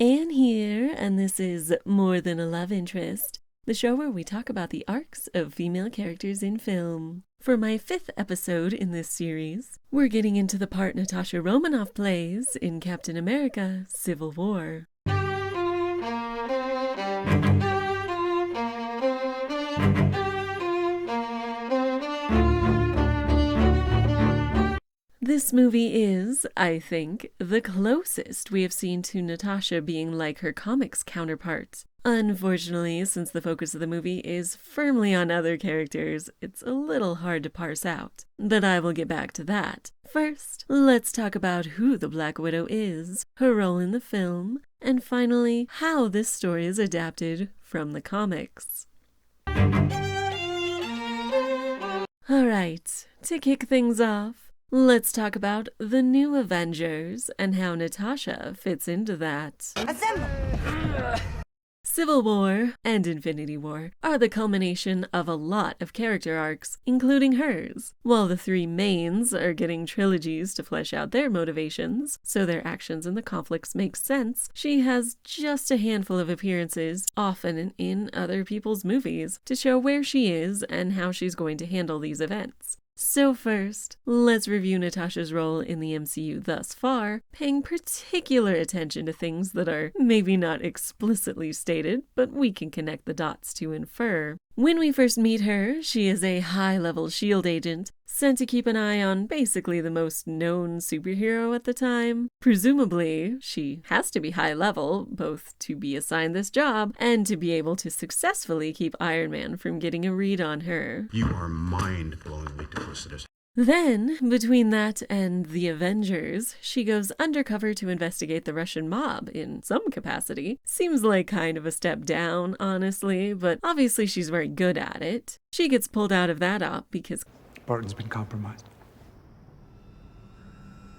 Anne here, and this is More Than a Love Interest, the show where we talk about the arcs of female characters in film. For my 5th episode in this series, we're getting into the part Natasha Romanoff plays in Captain America: Civil War. This movie is, I think, the closest we have seen to Natasha being like her comics counterparts. Unfortunately, since the focus of the movie is firmly on other characters, it's a little hard to parse out. But I will get back to that. First, let's talk about who the Black Widow is, her role in the film, and finally, how this story is adapted from the comics. Alright, to kick things off, let's talk about the new Avengers and how Natasha fits into that. Assemble! Civil War and Infinity War are the culmination of a lot of character arcs, including hers. While the three mains are getting trilogies to flesh out their motivations, so their actions and the conflicts make sense, she has just a handful of appearances, often in other people's movies, to show where she is and how she's going to handle these events. So first, let's review Natasha's role in the MCU thus far, paying particular attention to things that are maybe not explicitly stated, but we can connect the dots to infer. When we first meet her, she is a high-level S.H.I.E.L.D. agent, sent to keep an eye on basically the most known superhero at the time. Presumably, she has to be high-level, both to be assigned this job and to be able to successfully keep Iron Man from getting a read on her. You are mind-blowingly duplicitous. Then, between that and the Avengers, she goes undercover to investigate the Russian mob in some capacity. Seems like kind of a step down, honestly, but obviously she's very good at it. She gets pulled out of that op because Barton's been compromised.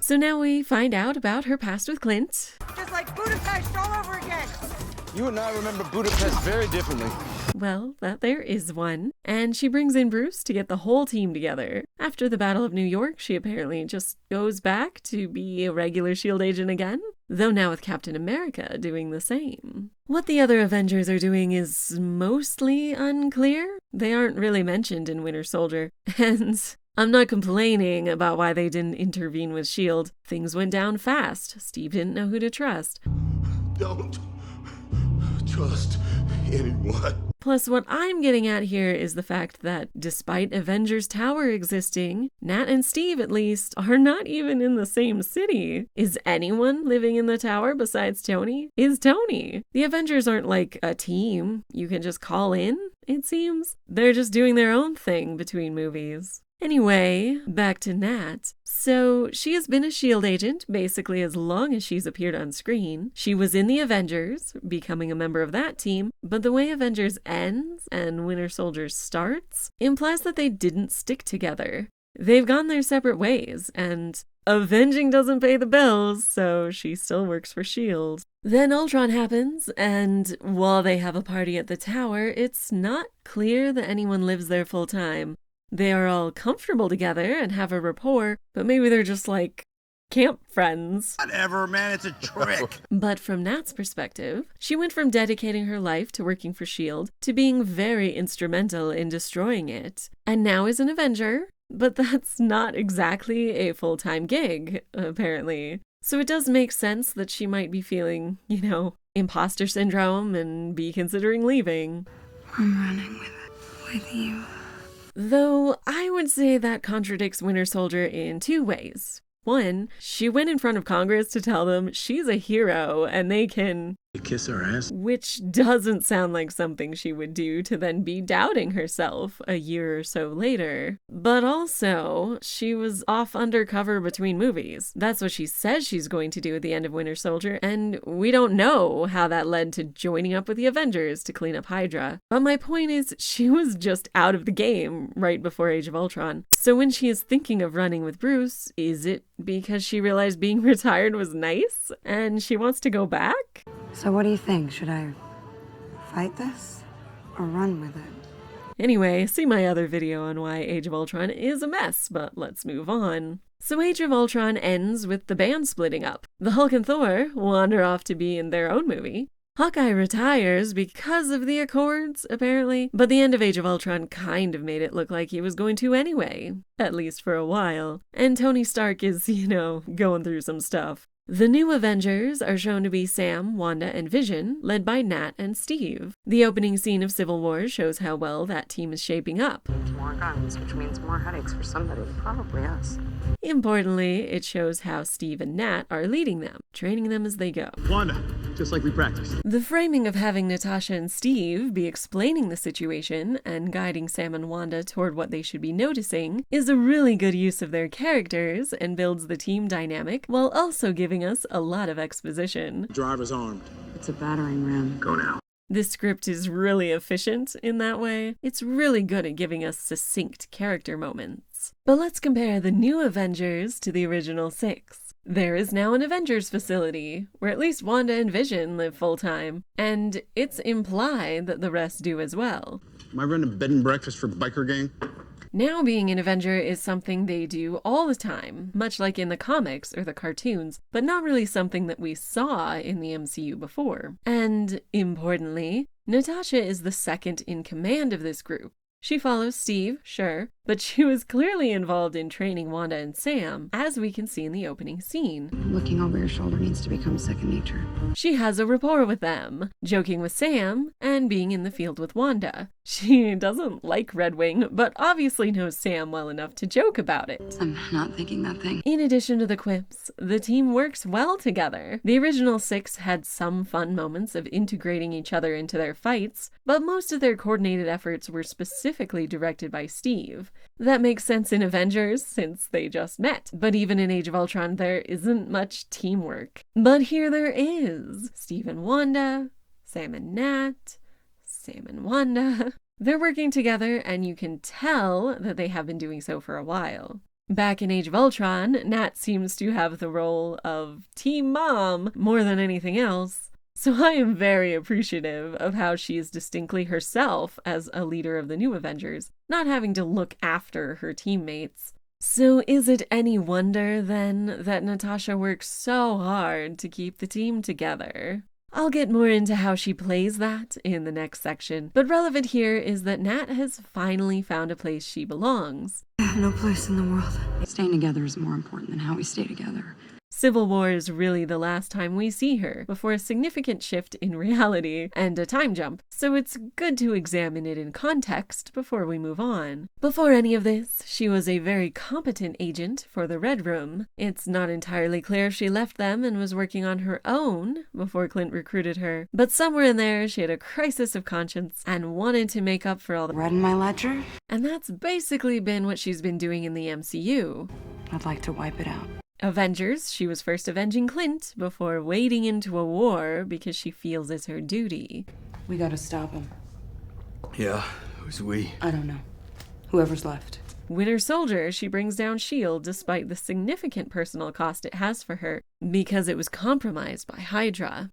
So now we find out about her past with Clint. Just like Budapest all over again! You and I remember Budapest very differently. Well, that there is one. And she brings in Bruce to get the whole team together. After the Battle of New York, she apparently just goes back to be a regular S.H.I.E.L.D. agent again, though now with Captain America doing the same. What the other Avengers are doing is mostly unclear. They aren't really mentioned in Winter Soldier, and I'm not complaining about why they didn't intervene with S.H.I.E.L.D. Things went down fast. Steve didn't know who to trust. Don't trust anyone. Plus, what I'm getting at here is the fact that despite Avengers Tower existing, Nat and Steve, at least, are not even in the same city. Is anyone living in the tower besides Tony? Is Tony? The Avengers aren't like a team you can just call in, it seems. They're just doing their own thing between movies. Anyway, back to Nat. So, she has been a S.H.I.E.L.D. agent basically as long as she's appeared on screen. She was in the Avengers, becoming a member of that team, but the way Avengers ends and Winter Soldier starts implies that they didn't stick together. They've gone their separate ways, and avenging doesn't pay the bills, so she still works for S.H.I.E.L.D. Then Ultron happens, and while they have a party at the tower, it's not clear that anyone lives there full time. They are all comfortable together and have a rapport, but maybe they're just like camp friends. Whatever, man, it's a trick. But from Nat's perspective, she went from dedicating her life to working for S.H.I.E.L.D. to being very instrumental in destroying it, and now is an Avenger, but that's not exactly a full-time gig, apparently. So it does make sense that she might be feeling, imposter syndrome and be considering leaving. I'm running with you. Though I would say that contradicts Winter Soldier in 2 ways. One, she went in front of Congress to tell them she's a hero and they can Kiss her ass? Which doesn't sound like something she would do to then be doubting herself a year or so later. But also, she was off undercover between movies. That's what she says she's going to do at the end of Winter Soldier, and we don't know how that led to joining up with the Avengers to clean up Hydra. But my point is, she was just out of the game right before Age of Ultron. So when she is thinking of running with Bruce, is it because she realized being retired was nice and she wants to go back? So what do you think? Should I fight this or run with it? Anyway, see my other video on why Age of Ultron is a mess, but let's move on. So Age of Ultron ends with the band splitting up. The Hulk and Thor wander off to be in their own movie. Hawkeye retires because of the Accords, apparently, but the end of Age of Ultron kind of made it look like he was going to anyway, at least for a while. And Tony Stark is, going through some stuff. The new Avengers are shown to be Sam, Wanda, and Vision, led by Nat and Steve. The opening scene of Civil War shows how well that team is shaping up. More guns, which means more headaches for somebody, probably us. Importantly, it shows how Steve and Nat are leading them, training them as they go. Wanda, just like we practiced. The framing of having Natasha and Steve be explaining the situation and guiding Sam and Wanda toward what they should be noticing is a really good use of their characters and builds the team dynamic while also giving us a lot of exposition. Driver's armed. It's a battering ram. Go now. This script is really efficient in that way. It's really good at giving us succinct character moments. But let's compare the new Avengers to the original 6. There is now an Avengers facility, where at least Wanda and Vision live full-time, and it's implied that the rest do as well. Am I running bed and breakfast for biker gang? Now being an Avenger is something they do all the time, much like in the comics or the cartoons, but not really something that we saw in the MCU before. And, importantly, Natasha is the second in command of this group. She follows Steve, sure, but she was clearly involved in training Wanda and Sam, as we can see in the opening scene. Looking over your shoulder needs to become second nature. She has a rapport with them, joking with Sam, and being in the field with Wanda. She doesn't like Red Wing, but obviously knows Sam well enough to joke about it. I'm not thinking that thing. In addition to the quips, the team works well together. The original 6 had some fun moments of integrating each other into their fights, but most of their coordinated efforts were specifically directed by Steve. That makes sense in Avengers, since they just met. But even in Age of Ultron, there isn't much teamwork. But here there is. Steve and Wanda, Sam and Nat, Sam and Wanda. They're working together, and you can tell that they have been doing so for a while. Back in Age of Ultron, Nat seems to have the role of Team Mom more than anything else. So I am very appreciative of how she is distinctly herself as a leader of the new Avengers, not having to look after her teammates. So is it any wonder, then, that Natasha works so hard to keep the team together? I'll get more into how she plays that in the next section, but relevant here is that Nat has finally found a place she belongs. I have no place in the world. Staying together is more important than how we stay together. Civil War is really the last time we see her, before a significant shift in reality and a time jump, so it's good to examine it in context before we move on. Before any of this, she was a very competent agent for the Red Room. It's not entirely clear if she left them and was working on her own before Clint recruited her, but somewhere in there she had a crisis of conscience and wanted to make up for all the Red in my ledger? And that's basically been what she's been doing in the MCU. I'd like to wipe it out. Avengers, she was first avenging Clint before wading into a war because she feels it's her duty. We gotta stop him. Yeah, who's we? I don't know. Whoever's left. Winter Soldier, she brings down S.H.I.E.L.D. despite the significant personal cost it has for her because it was compromised by Hydra.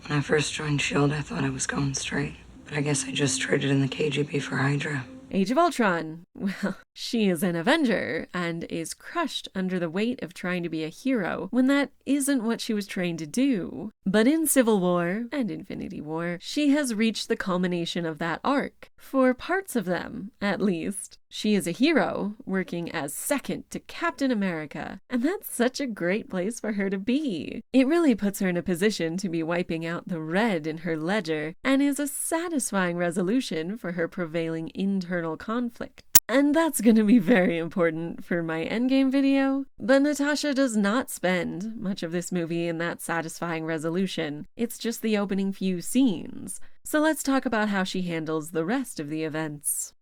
When I first joined S.H.I.E.L.D., I thought I was going straight. But I guess I just traded in the KGB for Hydra. Age of Ultron. Well, she is an Avenger and is crushed under the weight of trying to be a hero when that isn't what she was trained to do. But in Civil War and Infinity War, she has reached the culmination of that arc, for parts of them, at least. She is a hero, working as second to Captain America, and that's such a great place for her to be. It really puts her in a position to be wiping out the red in her ledger, and is a satisfying resolution for her prevailing internal conflict. And that's going to be very important for my endgame video, but Natasha does not spend much of this movie in that satisfying resolution. It's just the opening few scenes. So let's talk about how she handles the rest of the events.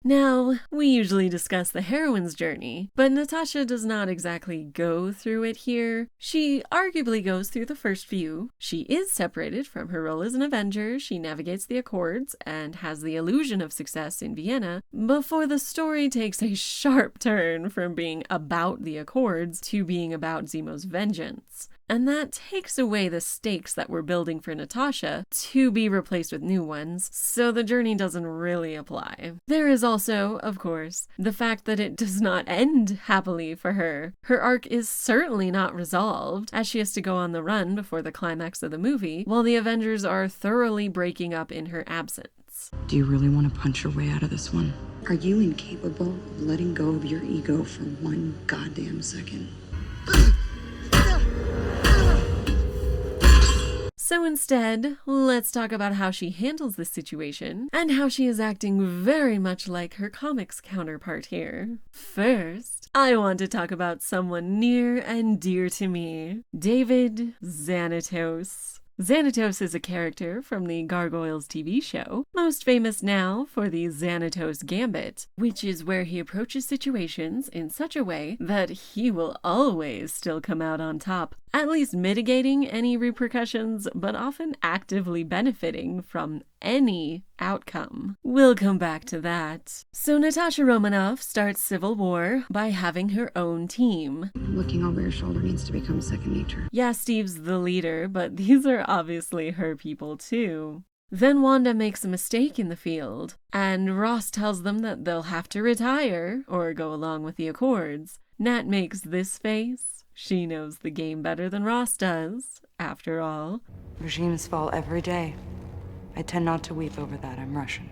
Now, we usually discuss the heroine's journey, but Natasha does not exactly go through it here. She arguably goes through the first few. She is separated from her role as an Avenger, she navigates the Accords, and has the illusion of success in Vienna, before the story takes a sharp turn from being about the Accords to being about Zemo's vengeance. and that takes away the stakes that we're building for Natasha to be replaced with new ones, so the journey doesn't really apply. There is also, of course, the fact that it does not end happily for her. Her arc is certainly not resolved, as she has to go on the run before the climax of the movie, while the Avengers are thoroughly breaking up in her absence. Do you really want to punch your way out of this one? Are you incapable of letting go of your ego for one goddamn second? So instead, let's talk about how she handles this situation and how she is acting very much like her comics counterpart here. First, I want to talk about someone near and dear to me, David Xanatos. Xanatos is a character from the Gargoyles TV show, most famous now for the Xanatos Gambit, which is where he approaches situations in such a way that he will always still come out on top, at least mitigating any repercussions, but often actively benefiting from any outcome. We'll come back to that. So Natasha Romanoff starts Civil War by having her own team. Looking over your shoulder needs to become second nature. Yeah, Steve's the leader, but these are obviously her people too. Then Wanda makes a mistake in the field, and Ross tells them that they'll have to retire or go along with the Accords. Nat makes this face. She knows the game better than Ross does, after all. Regimes fall every day. I tend not to weep over that. I'm Russian.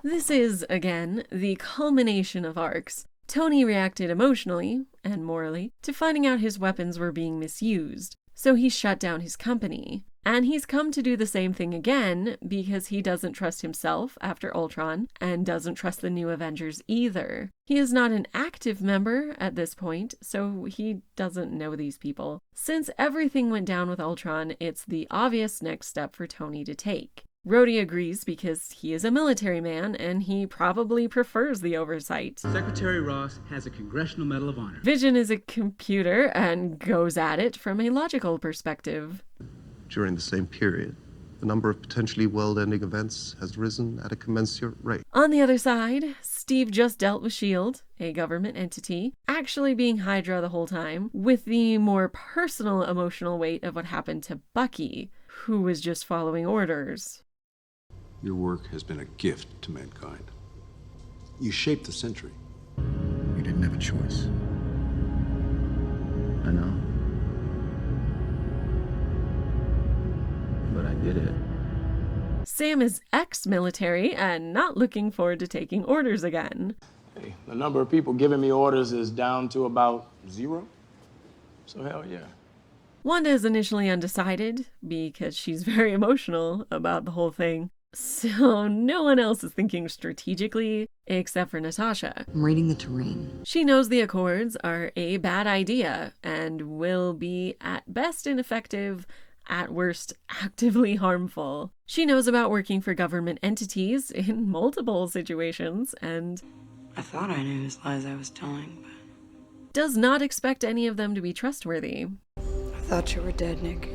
This is, again, the culmination of arcs. Tony reacted emotionally, and morally, to finding out his weapons were being misused, so he shut down his company. And he's come to do the same thing again because he doesn't trust himself after Ultron and doesn't trust the new Avengers either. He is not an active member at this point, so he doesn't know these people. Since everything went down with Ultron, it's the obvious next step for Tony to take. Rhodey agrees because he is a military man and he probably prefers the oversight. Secretary Ross has a Congressional Medal of Honor. Vision is a computer and goes at it from a logical perspective. During the same period, the number of potentially world-ending events has risen at a commensurate rate. On the other side, Steve just dealt with S.H.I.E.L.D., a government entity, actually being Hydra the whole time, with the more personal emotional weight of what happened to Bucky, who was just following orders. Your work has been a gift to mankind. You shaped the century. You didn't have a choice. I know. But I did it. Sam is ex-military and not looking forward to taking orders again. Hey, the number of people giving me orders is down to about 0. So hell yeah. Wanda is initially undecided because she's very emotional about the whole thing. So no one else is thinking strategically except for Natasha. I'm reading the terrain. She knows the Accords are a bad idea and will be at best ineffective, at worst actively harmful. She knows about working for government entities in multiple situations and I thought I knew whose lies I was telling, but does not expect any of them to be trustworthy. I thought you were dead, Nick.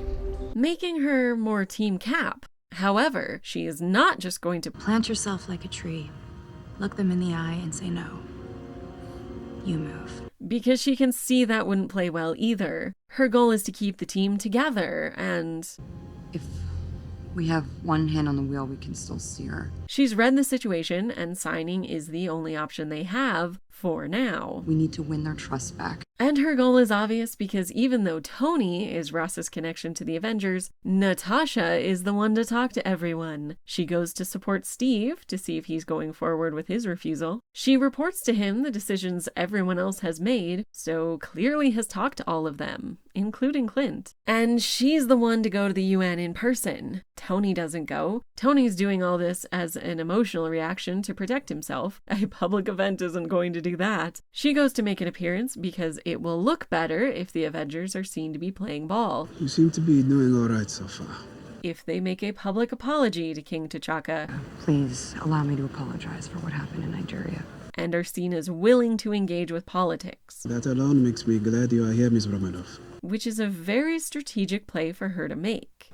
Making her more Team Cap. However, she is not just going to plant yourself like a tree, look them in the eye and say no. You move. Because she can see that wouldn't play well either. Her goal is to keep the team together and If we have one hand on the wheel, we can still steer. She's read the situation and signing is the only option they have for now. We need to win their trust back. And her goal is obvious because even though Tony is Ross's connection to the Avengers, Natasha is the one to talk to everyone. She goes to support Steve to see if he's going forward with his refusal. She reports to him the decisions everyone else has made, so clearly has talked to all of them, including Clint. And she's the one to go to the UN in person. Tony doesn't go. Tony's doing all this as an emotional reaction to protect himself. A public event isn't going to do that. She goes to make an appearance because it will look better if the Avengers are seen to be playing ball. You seem to be doing all right so far. If they make a public apology to King T'Chaka. Please allow me to apologize for what happened in Nigeria. And are seen as willing to engage with politics. That alone makes me glad you are here, Ms. Romanoff. Which is a very strategic play for her to make.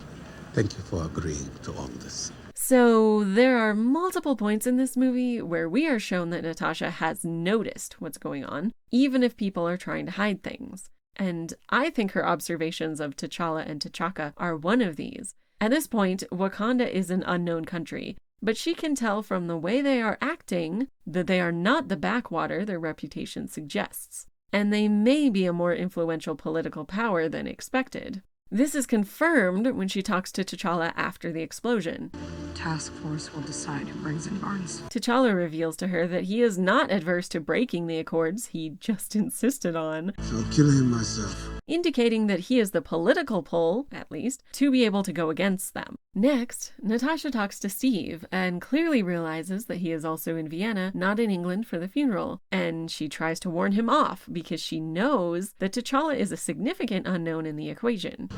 Thank you for agreeing to all this. So there are multiple points in this movie where we are shown that Natasha has noticed what's going on, even if people are trying to hide things. And I think her observations of T'Challa and T'Chaka are one of these. At this point, Wakanda is an unknown country, but she can tell from the way they are acting that they are not the backwater their reputation suggests, and they may be a more influential political power than expected. This is confirmed when she talks to T'Challa after the explosion. Task force will decide who brings in Barnes. T'Challa reveals to her that he is not adverse to breaking the accords he just insisted on, I'll kill him myself. indicating that he is the political pull, at least, to be able to go against them. Next, Natasha talks to Steve and clearly realizes that he is also in Vienna, not in England for the funeral, and she tries to warn him off because she knows that T'Challa is a significant unknown in the equation.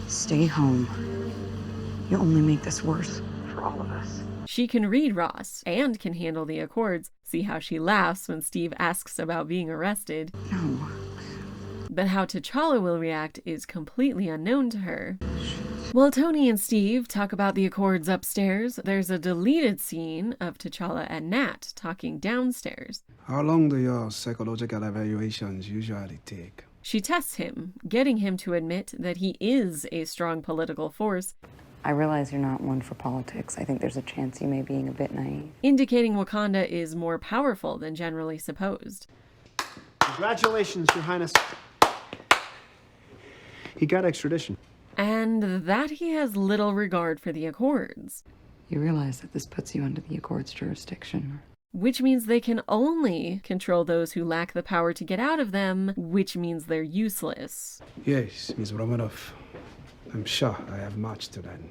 Stay home. You only make this worse for all of us. She can read Ross and can handle the accords. See how she laughs when Steve asks about being arrested. No. But how T'Challa will react is completely unknown to her. While Tony and Steve talk about the accords upstairs, there's a deleted scene of T'Challa and Nat talking downstairs. How long do your psychological evaluations usually take? She tests him, getting him to admit that he is a strong political force, I realize you're not one for politics. I think there's a chance you may be being a bit naive. indicating Wakanda is more powerful than generally supposed. Congratulations, Your Highness. He got extradition. And that he has little regard for the accords, You realize that this puts you under the Accords jurisdiction. which means they can only control those who lack the power to get out of them, which means they're useless. Yes, Ms. Romanoff. I'm sure I have much to learn.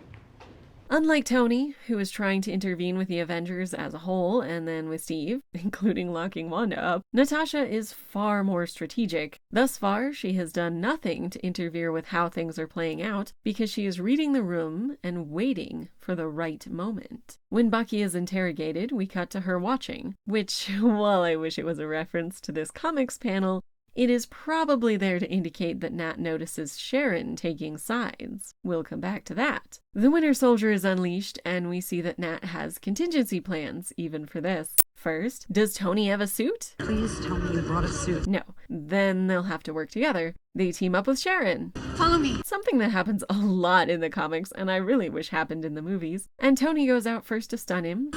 Unlike Tony, who is trying to intervene with the Avengers as a whole and then with Steve, including locking Wanda up, Natasha is far more strategic. Thus far, she has done nothing to interfere with how things are playing out because she is reading the room and waiting for the right moment. When Bucky is interrogated, we cut to her watching, which, while I wish it was a reference to this comics panel, it is probably there to indicate that Nat notices Sharon taking sides. We'll come back to that. The Winter Soldier is unleashed, and we see that Nat has contingency plans, even for this. First, does Tony have a suit? Please tell me you brought a suit. No. Then they'll have to work together. They team up with Sharon. Follow me. Something that happens a lot in the comics, and I really wish happened in the movies. And Tony goes out first to stun him.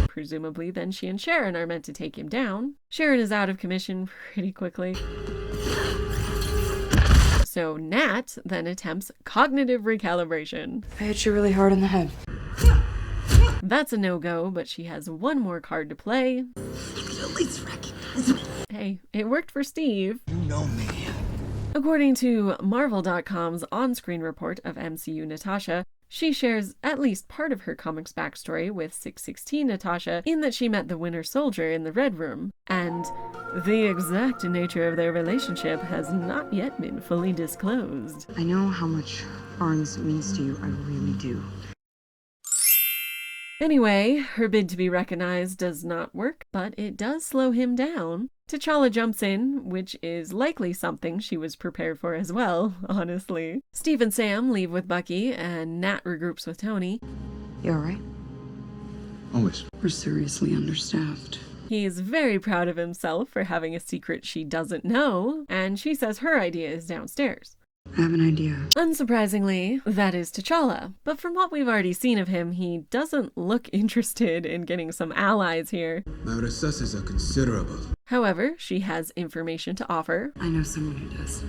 Presumably, then she and Sharon are meant to take him down. Sharon is out of commission pretty quickly. So Nat then attempts cognitive recalibration. I hit you really hard in the head. That's a no-go, but she has one more card to play. At least recognize me. Hey, it worked for Steve. You know me. According to Marvel.com's on-screen report of MCU Natasha, she shares at least part of her comics backstory with 616 Natasha in that she met the Winter Soldier in the Red Room, and the exact nature of their relationship has not yet been fully disclosed. I know how much Barnes means to you. I really do. Anyway, her bid to be recognized does not work, but it does slow him down. T'Challa jumps in, which is likely something she was prepared for as well, honestly. Steve and Sam leave with Bucky, and Nat regroups with Tony. You alright? Always. We're seriously understaffed. He's very proud of himself for having a secret she doesn't know, and she says her idea is downstairs. I have an idea. Unsurprisingly, that is T'Challa, but from what we've already seen of him, he doesn't look interested in getting some allies here. My resources are considerable. However, she has information to offer, I know someone who does.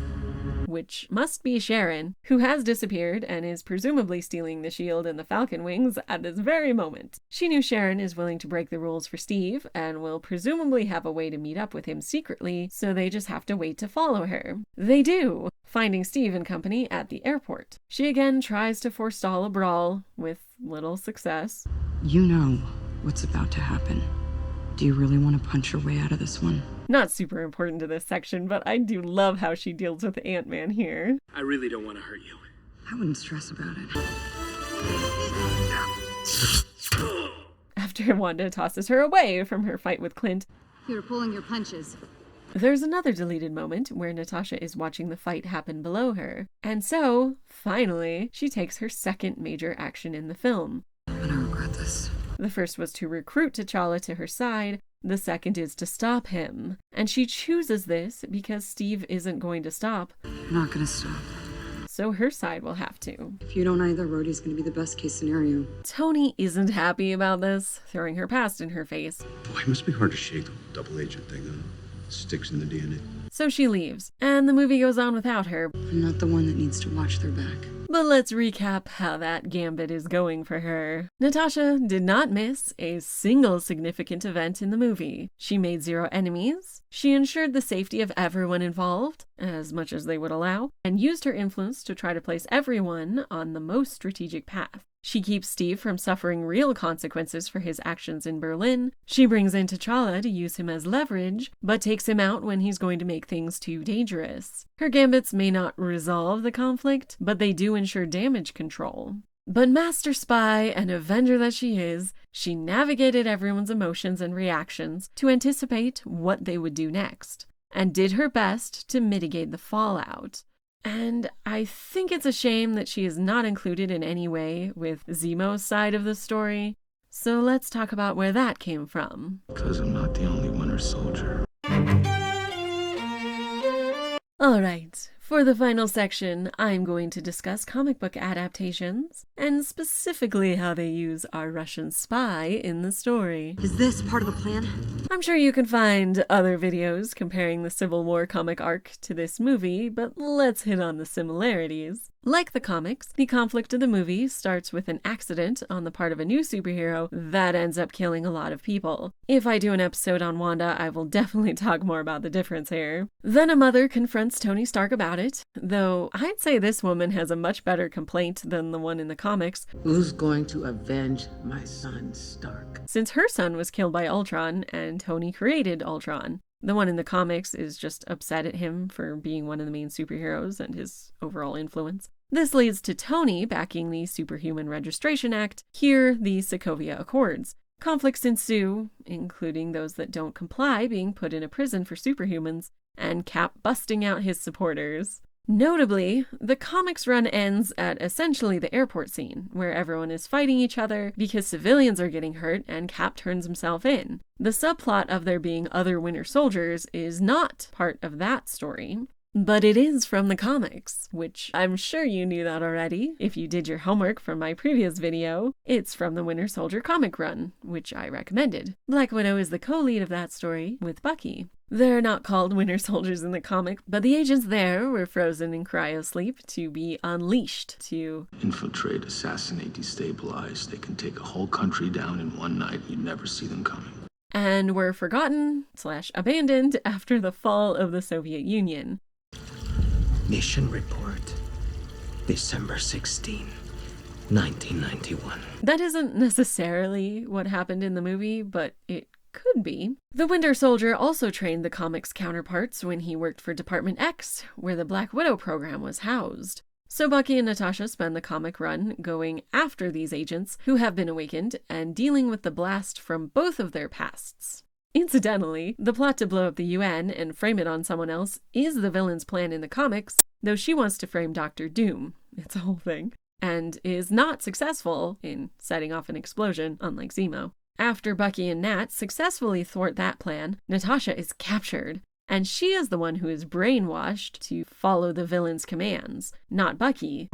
which must be Sharon, who has disappeared and is presumably stealing the shield and the Falcon wings at this very moment. She knew Sharon is willing to break the rules for Steve and will presumably have a way to meet up with him secretly, so they just have to wait to follow her. They do, finding Steve and company at the airport. She again tries to forestall a brawl, with little success. You know what's about to happen. Do you really want to punch your way out of this one? Not super important to this section, but I do love how she deals with Ant-Man here. I really don't want to hurt you. I wouldn't stress about it. After Wanda tosses her away from her fight with Clint, You're pulling your punches. there's another deleted moment where Natasha is watching the fight happen below her. And so, finally, she takes her second major action in the film. I'm gonna regret this. The first was to recruit T'Challa to her side. The second is to stop him. And she chooses this because Steve isn't going to stop. You're not gonna stop. So her side will have to. If you don't either, Rhodey's gonna be the best case scenario. Tony isn't happy about this, throwing her past in her face. Boy, it must be hard to shake the double agent thing, huh? Sticks in the DNA. So she leaves, and the movie goes on without her. I'm not the one that needs to watch their back. But let's recap how that Gambit is going for her. Natasha did not miss a single significant event in the movie. She made 0 enemies, she ensured the safety of everyone involved, as much as they would allow, and used her influence to try to place everyone on the most strategic path. She keeps Steve from suffering real consequences for his actions in Berlin. She brings in T'Challa to use him as leverage, but takes him out when he's going to make things too dangerous. Her gambits may not resolve the conflict, but they do ensure damage control. But master spy and Avenger that she is, she navigated everyone's emotions and reactions to anticipate what they would do next, and did her best to mitigate the fallout. And I think it's a shame that she is not included in any way with Zemo's side of the story. So let's talk about where that came from. Because I'm not the only Winter Soldier. Alright, for the final section, I'm going to discuss comic book adaptations, and specifically how they use our Russian spy in the story. Is this part of the plan? I'm sure you can find other videos comparing the Civil War comic arc to this movie, but let's hit on the similarities. Like the comics, the conflict of the movie starts with an accident on the part of a new superhero that ends up killing a lot of people. If I do an episode on Wanda, I will definitely talk more about the difference here. Then a mother confronts Tony Stark about it, though I'd say this woman has a much better complaint than the one in the comics. Who's going to avenge my son Stark? Since her son was killed by Ultron and Tony created Ultron. The one in the comics is just upset at him for being one of the main superheroes and his overall influence. This leads to Tony backing the Superhuman Registration Act, here the Sokovia Accords. Conflicts ensue, including those that don't comply being put in a prison for superhumans, and Cap busting out his supporters. Notably, the comics run ends at essentially the airport scene, where everyone is fighting each other because civilians are getting hurt and Cap turns himself in. The subplot of there being other Winter Soldiers is not part of that story, but it is from the comics, which I'm sure you knew that already if you did your homework from my previous video. It's from the Winter Soldier comic run, which I recommended. Black Widow is the co-lead of that story with Bucky. They're not called Winter Soldiers in the comic, but the agents there were frozen in cryosleep to be unleashed to Infiltrate, assassinate, destabilize. They can take a whole country down in one night. You'd never see them coming. and were forgotten/abandoned after the fall of the Soviet Union. Mission report, December 16, 1991. That isn't necessarily what happened in the movie, but it could be. The Winter Soldier also trained the comics counterparts when he worked for Department X, where the Black Widow program was housed. So Bucky and Natasha spend the comic run going after these agents who have been awakened and dealing with the blast from both of their pasts. Incidentally, the plot to blow up the UN and frame it on someone else is the villain's plan in the comics, though she wants to frame Dr. Doom. It's a whole thing. And is not successful in setting off an explosion, unlike Zemo. After Bucky and Nat successfully thwart that plan, Natasha is captured, and she is the one who is brainwashed to follow the villain's commands, not Bucky.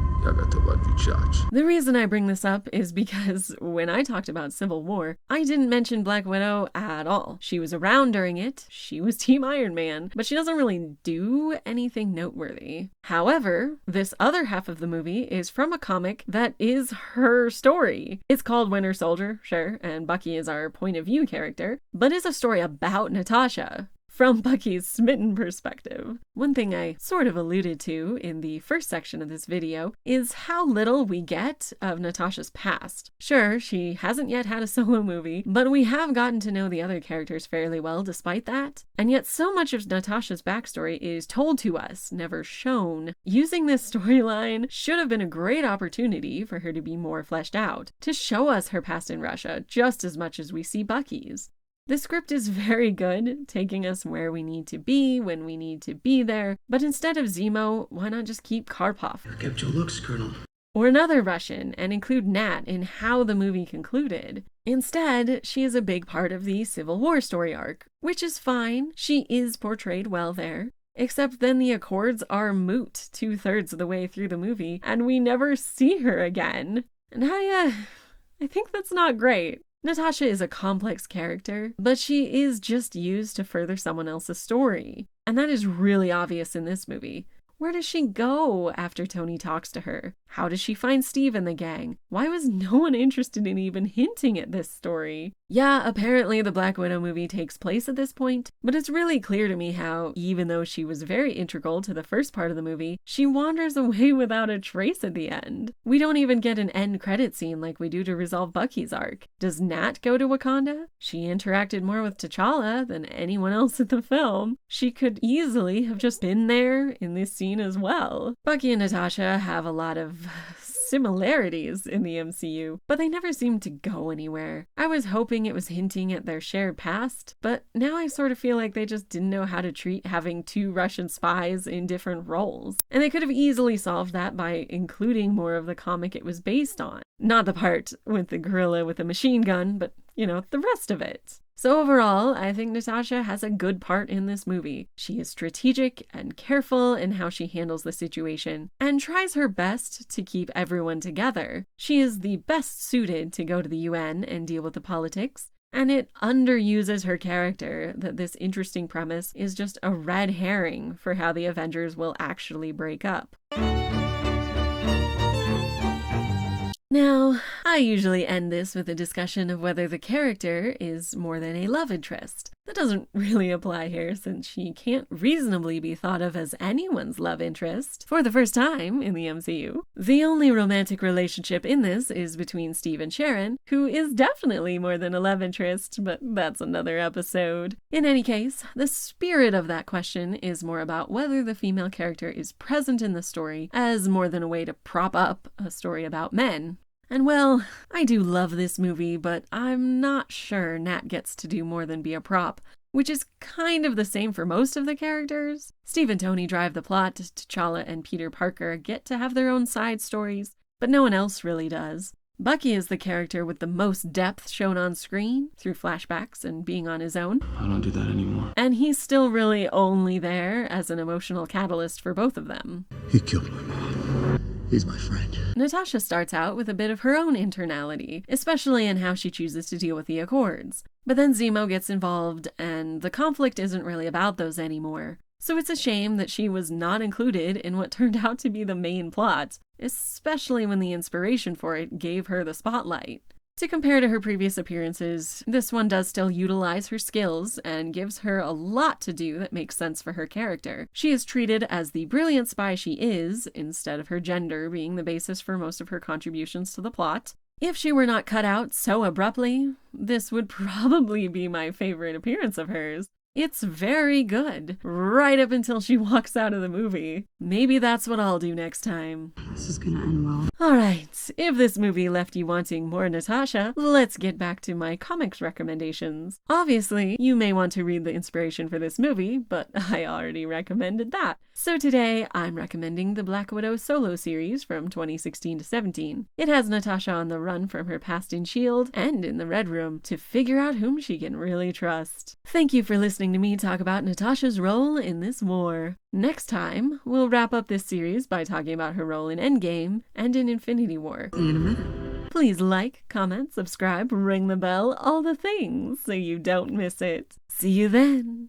The reason I bring this up is because when I talked about Civil War, I didn't mention Black Widow at all. She was around during it, she was Team Iron Man, but she doesn't really do anything noteworthy. However, this other half of the movie is from a comic that is her story. It's called Winter Soldier, sure, and Bucky is our point of view character, but it's a story about Natasha, from Bucky's smitten perspective. One thing I sort of alluded to in the first section of this video is how little we get of Natasha's past. Sure, she hasn't yet had a solo movie, but we have gotten to know the other characters fairly well despite that. And yet so much of Natasha's backstory is told to us, never shown. Using this storyline should have been a great opportunity for her to be more fleshed out, to show us her past in Russia just as much as we see Bucky's. The script is very good, taking us where we need to be when we need to be there, but instead of Zemo, why not just keep Karpov? Kept your looks, Colonel. or another Russian and include Nat in how the movie concluded. Instead, she is a big part of the Civil War story arc, which is fine. She is portrayed well there. Except then the Accords are moot 2/3 of the way through the movie, and we never see her again. And I think that's not great. Natasha is a complex character, but she is just used to further someone else's story. And that is really obvious in this movie. Where does she go after Tony talks to her? How does she find Steve and the gang? Why was no one interested in even hinting at this story? Yeah, apparently the Black Widow movie takes place at this point, but it's really clear to me how, even though she was very integral to the first part of the movie, she wanders away without a trace at the end. We don't even get an end credit scene like we do to resolve Bucky's arc. Does Nat go to Wakanda? She interacted more with T'Challa than anyone else in the film. She could easily have just been there in this scene as well. Bucky and Natasha have a lot of similarities in the MCU, but they never seem to go anywhere. I was hoping it was hinting at their shared past, but now I sort of feel like they just didn't know how to treat having 2 Russian spies in different roles. And they could have easily solved that by including more of the comic it was based on. Not the part with the gorilla with a machine gun, but, the rest of it. So overall, I think Natasha has a good part in this movie. She is strategic and careful in how she handles the situation, and tries her best to keep everyone together. She is the best suited to go to the UN and deal with the politics, and it underuses her character that this interesting premise is just a red herring for how the Avengers will actually break up. Now, I usually end this with a discussion of whether the character is more than a love interest. That doesn't really apply here since she can't reasonably be thought of as anyone's love interest for the first time in the MCU. The only romantic relationship in this is between Steve and Sharon, who is definitely more than a love interest, but that's another episode. In any case, the spirit of that question is more about whether the female character is present in the story as more than a way to prop up a story about men. And well, I do love this movie, but I'm not sure Nat gets to do more than be a prop, which is kind of the same for most of the characters. Steve and Tony drive the plot, T'Challa and Peter Parker get to have their own side stories, but no one else really does. Bucky is the character with the most depth shown on screen, through flashbacks and being on his own. I don't do that anymore. And he's still really only there as an emotional catalyst for both of them. He killed my mom. He's my friend. Natasha starts out with a bit of her own internality, especially in how she chooses to deal with the Accords. But then Zemo gets involved, and the conflict isn't really about those anymore. So it's a shame that she was not included in what turned out to be the main plot, especially when the inspiration for it gave her the spotlight. To compare to her previous appearances, this one does still utilize her skills and gives her a lot to do that makes sense for her character. She is treated as the brilliant spy she is, instead of her gender being the basis for most of her contributions to the plot. If she were not cut out so abruptly, this would probably be my favorite appearance of hers. It's very good, right up until she walks out of the movie. Maybe that's what I'll do next time. This is gonna end well. Alright, if this movie left you wanting more Natasha, let's get back to my comics recommendations. Obviously, you may want to read the inspiration for this movie, but I already recommended that. So today, I'm recommending the Black Widow solo series from 2016 to 17. It has Natasha on the run from her past in S.H.I.E.L.D. and in the Red Room to figure out whom she can really trust. Thank you for listening to me talk about Natasha's role in this war. Next time, we'll wrap up this series by talking about her role in Endgame and in Infinity War. See you in a minute. Please like, comment, subscribe, ring the bell, all the things, so you don't miss it. See you then!